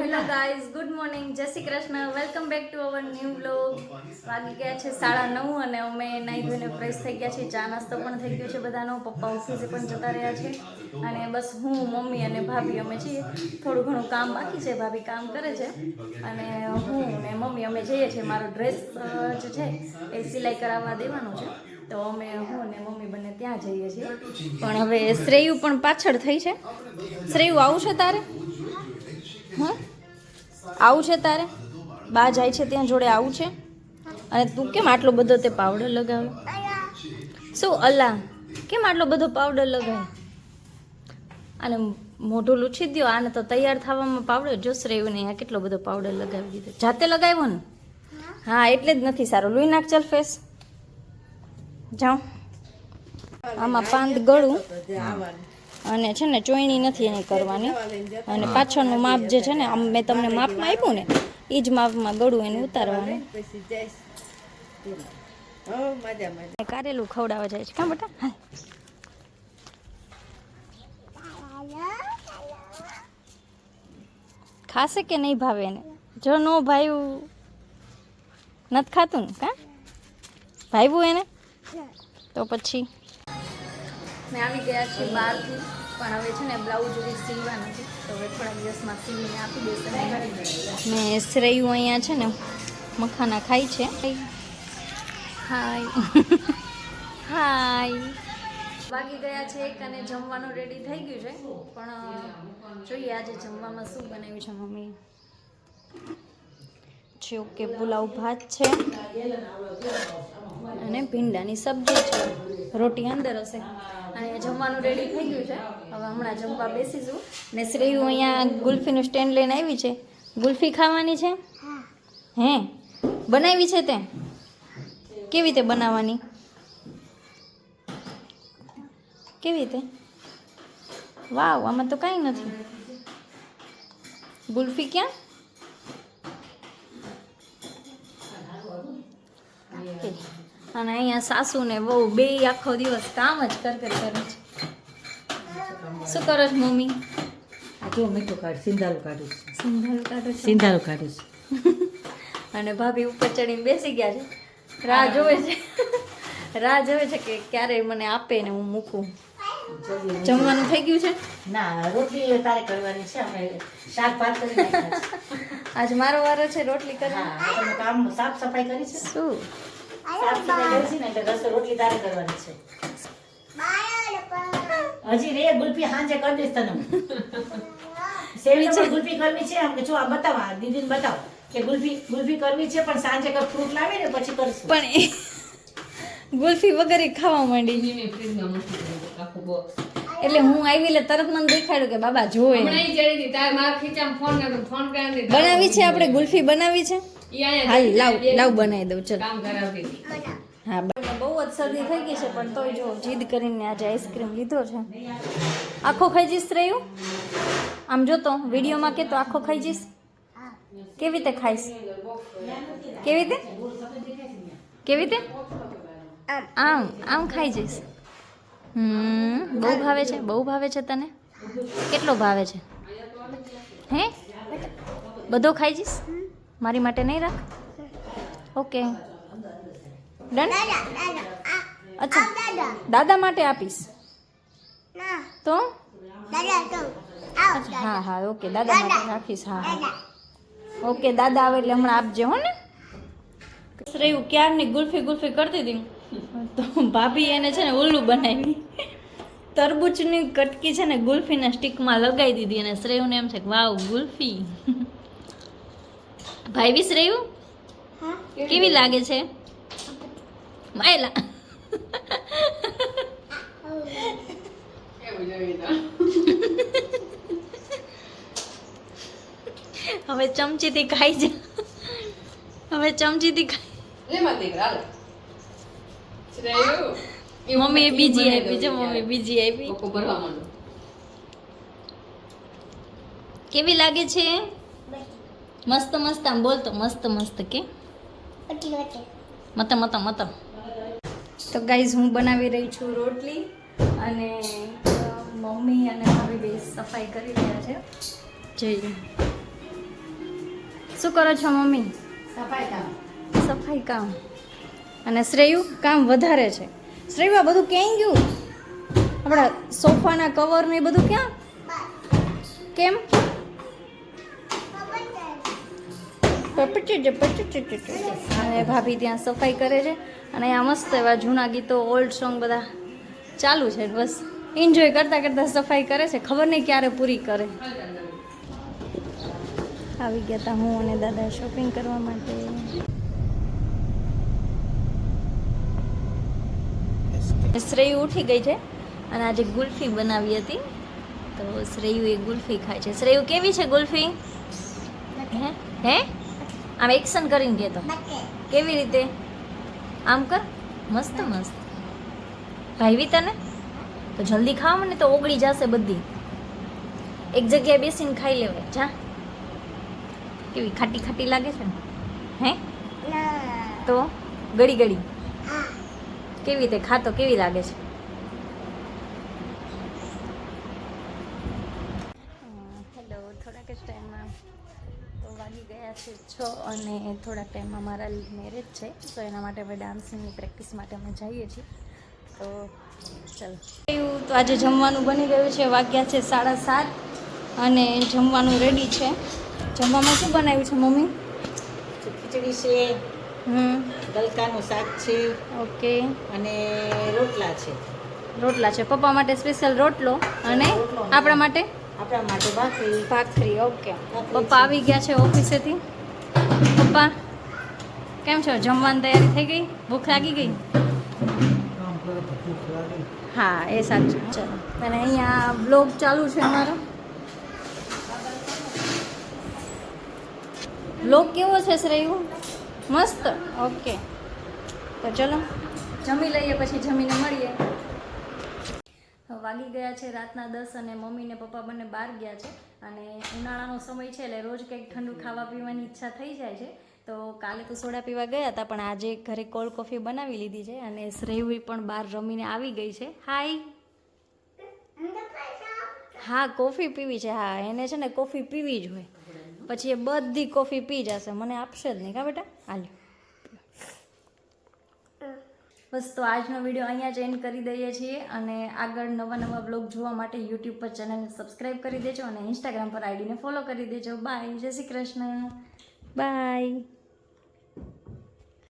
Hello guys, good morning, જય Shri Krishna, welcome back to our new vlog. વાગી ગયા છે 9:30 અને અમે નાહી ધોઈને ફ્રેશ થઈ ગયા છીએ. ચા નાસ્તો પણ થઈ ગયો છે બધાનો. પપ્પા ઓફિસે પણ જતા રહ્યા છે અને બસ હું, મમ્મી અને ભાભી અમે છીએ. થોડું ઘણું કામ બાકી છે, ભાભી કામ કરે છે અને હું ને મમ્મી અમે જઈએ છીએ. મારો ડ્રેસ જે છે એ સિલાઈ કરાવવા દેવાનો છે, તો અમે હું ને મમ્મી બંને ત્યાં જઈએ છીએ. પણ હવે શ્રેયુ પણ પાછળ થઈ છે. શ્રેયુ આવું છે તારે? હા, આવું છે તારે? બા જાય છે ત્યાં જોડે આવું છે? અને તું કેમ આટલો બધો તે પાવડર લગાવ્યો? શું અલા, કેમ આટલો બધો પાવડર લગાવ્યો? અને મોઢું લૂછી દો. આને તો તૈયાર થવામાં પાવડર જો શ્રેયું ને આ કેટલો બધો પાવડર લગાવી દીધો. જાતે લગાવ્યો ને? હા, એટલે જ નથી સારો. લૂઈ નાખ ચાલ ફેસ. જાઓ. આમાં પાંદ ગળું અને છે ને ચોયણી નથી એની કરવાની. અને પાછળનું માપ જે છે ને આમ મેં તમને માપમાં આપ્યું ને એ જ માપમાં ગળું એને ઉતારવાનું. કારેલું ખવડાવવા જાય છે કાં બેટા? હા, ખાશે કે નહીં ભાવે એને? જો નો ભાવ્યું નથી ખાતું ને કાં? ભાવ્યું એને તો પછી મેં આવી ગયા છીએ બહારથી. પણ હવે છે ને બ્લાઉઝ બી સીવવા નથી, તો હવે થોડા દિવસમાં સીવીને આપી દેશે. ને શ્રેયુ અહીંયા છે ને મખાના ખાય છે. હાય હાય. વાગી ગયા છે એક અને જમવાનું રેડી થઈ ગયું છે. પણ જોઈએ આજે જમવામાં શું બનાવ્યું છે મમ્મી. છે ઓકે, પુલાવ ભાત છે અને ભીંડાની સબ્જી છે. રોટી અંદર હશે. અને જમવાનું રેડી થઈ ગયું છે. હવે હમણાં જમવા બેસીશું. ને શ્રેયુ અહીંયા ગુલ્ફીનું સ્ટેન્ડ લઈને આવી છે. ગુલ્ફી ખાવાની છે? હે, બનાવી છે તે? કેવી રીતે બનાવવાની? કેવી રીતે? વાવ, આમાં તો કાંઈ નથી. ગુલ્ફી ક્યાં? અને અહીંયા સાસુ ને બહુ બે આખો દિવસ કામ જ કરે છે. શું કરો છો મમ્મી? આ જો મીઠું કાઢ, સિંધારું કાઢું છું. સિંધારું કાઢો છો? સિંધારું કાઢું છું. અને ભાભી ઉપર ચડીને બેસી ગયા છે. રાહ જોવે છે. રાહ જોવે છે કે ક્યારે મને આપે ને હું મૂકું. જમવાનું થઈ ગયું છે? ના, રોટલી તારે કરવાની છે. અમે શાક ભાત કરી નાખ્યા છે. આજ મારો વારો છે રોટલી કરી. હા, તમે કામ સાફ સફાઈ કરી છે? શું સાફ સફાઈ કરી છે ને એટલે રસોઈ રોટલી તારે કરવાની છે. હજી રે ગુલ્ફી હાંજે કરી દઈશ તને. સેવી છે ગુલ્ફી કરવી છે. આમ કે જો આ બતાવો, દીદીને બતાવો કે ગુલ્ફી કરવી છે, પણ સાંજે કઈ ફ્રૂટ લાવી ને પછી કરશું. પણ એ ગુલ્ફી વગર ખાવા માંડી. એટલે હું આવી એટલે તરત મને દેખાડ્યું કે બાબા જોવે. બનાવી છે આપણે ગુલ્ફી બનાવી છે. હાલ લાવ બનાવી દઉં. ચલ. હા, બહુ જ શરદી થઈ ગઈ છે પણ તોય જો જીદ કરીને આજે આઈસ્ક્રીમ લીધો છે. આખો ખાઈ જઈશ શ્રેયુ? આમ જોતો વિડીયોમાં કે તો આખો ખાઈ જઈશ? કેવી રીતે ખાઈશ? કેવી રીતે? કેવી રીતે? આમ આમ ખાઈ જઈશ. બહુ ભાવે છે? બહુ ભાવે છે તને? કેટલો ભાવે છે? હે, બધો ખાઈ જઈશ? મારી માટે નહીં રાખ? Okay done. અચ્છા, દાદા માટે આપીશ તો? હા હા, ઓકે, દાદા માટે રાખીશ. હા હા, ઓકે, દાદા આવે એટલે હમણાં આપજે હો ને. શ્રેયુ ક્યારની ગુલ્ફી કરતી હતી તો ભાભી એને છે ને ઉલ્લુ બનાવી. તરબૂચની કટકી છે ને ગુલ્ફીના સ્ટીકમાં લગાવી દીધી અને શ્રેયુને એમ છે કે વાવ ગુલ્ફી. ભાઈ શ્રેયુ કેવી લાગે છે? માયલા હવે ચમચીથી ખાઈ જા. હવે ચમચીથી ખાઈ. મમ્મી બીજી આપી છે. મમ્મી બીજી આપી. કેવી લાગે છે? મસ્ત મસ્ત. આમ બોલતો મસ્ત મસ્ત કે મત. તો ગાઈઝ હું બનાવી રહી છું રોટલી અને મમ્મી અને ભાભી બે સફાઈ કરી રહ્યા છે. જઈએ. શું કરો છો મમ્મી? સફાઈ કામ. સફાઈ કામ. અને શ્રેયુ કામ વધારે છે. શ્રેયુ આ બધું ક્યાં ગયું? આપણા સોફાના કવર ને એ બધું ક્યાં? કેમ? અને ભાભી ત્યાં સફાઈ કરે છે અને અહીંયા મસ્ત એવા જૂના ગીતો ઓલ્ડ સોંગ બધા ચાલુ છે. બસ એન્જોય કરતા કરતા સફાઈ કરે છે. ખબર નહીં ક્યારે પૂરી કરે. આવી ગયા હતા હું અને દાદા શોપિંગ કરવા માટે. શ્રેયુ ઉઠી ગઈ છે અને આજે ગુલ્ફી બનાવી હતી તો શ્રેયુ એ ગુલ્ફી ખાય છે. શ્રેયુ કેવી છે ગુલ્ફી? હે હે આમ એક્શન કરીને કહેતો. કેવી રીતે? આમ કર. મસ્ત મસ્ત. ભાઈવી તને તો જલ્દી ખાવ ને તો ઓગળી જશે બધી. એક જગ્યાએ બેસીને ખાઈ લેવાય. જા. કેવી ખાટી ખાટી લાગે છે ને? હે તો ગળી ગળી કેવી રીતે ખાતો કેવી લાગે છે? હેલો, થોડાક જ ટાઈમમાં તો વાગી ગયા છે 6 અને થોડાક ટાઈમમાં મારા મેરેજ છે તો એના માટે અમે ડાન્સિંગની પ્રેક્ટિસ માટે અમે જઈએ છીએ. તો ચાલો. તો આજે જમવાનું બની ગયું છે. વાગ્યા છે 7:30 અને જમવાનું રેડી છે. જમવામાં શું બનાવ્યું છે મમ્મી? ખીચડી છે, ગલકાનું શાક છે, ઓકે, અને રોટલા છે. રોટલા છે. પપ્પા માટે સ્પેશિયલ રોટલો અને આપણા માટે ભાખરી. ભાખરી. ઓકે. ભાખરી પપ્પા આવી ગયા છે ઓફિસેથી. પપ્પા કેમ છો? જમવાની તૈયારી થઈ ગઈ? ભૂખ લાગી ગઈ? હા એ સાચું. ચલો. અને અહીંયા બ્લોગ ચાલુ છે અમારો. બ્લોગ કેવો છે શ્રેયુ? મસ્ત. ઓકે તો ચલો જમી લઈએ પછી જમીને મળીએ. વાગી ગયા છે રાતના 10 અને મમ્મી ને પપ્પા બંને બહાર ગયા છે અને ઉનાળાનો સમય છે એટલે રોજ કંઈક ઠંડુ ખાવા પીવાની ઈચ્છા થઈ જાય છે. તો કાલે તો સોડા પીવા ગયા હતા પણ આજે ઘરે કોલ્ડ કોફી બનાવી લીધી છે અને શ્રેયુ પણ બહાર રમીને આવી ગઈ છે. હાય. હા કોફી પીવી છે. હા એને છે ને કોફી પીવી જ હોય પછી એ બધી કોફી પી જશે. મને આપશે જ નહીં કા બેટા? હાલ. બસ તો આજનો વિડીયો અહીંયા જ એન્ડ કરી દઈએ છીએ અને આગળ નવા નવા બ્લોગ જોવા માટે યુટ્યુબ પર ચેનલને સબસ્ક્રાઈબ કરી દેજો અને ઇન્સ્ટાગ્રામ પર આઈડીને ફોલો કરી દેજો. બાય. જય શ્રી કૃષ્ણ. બાય.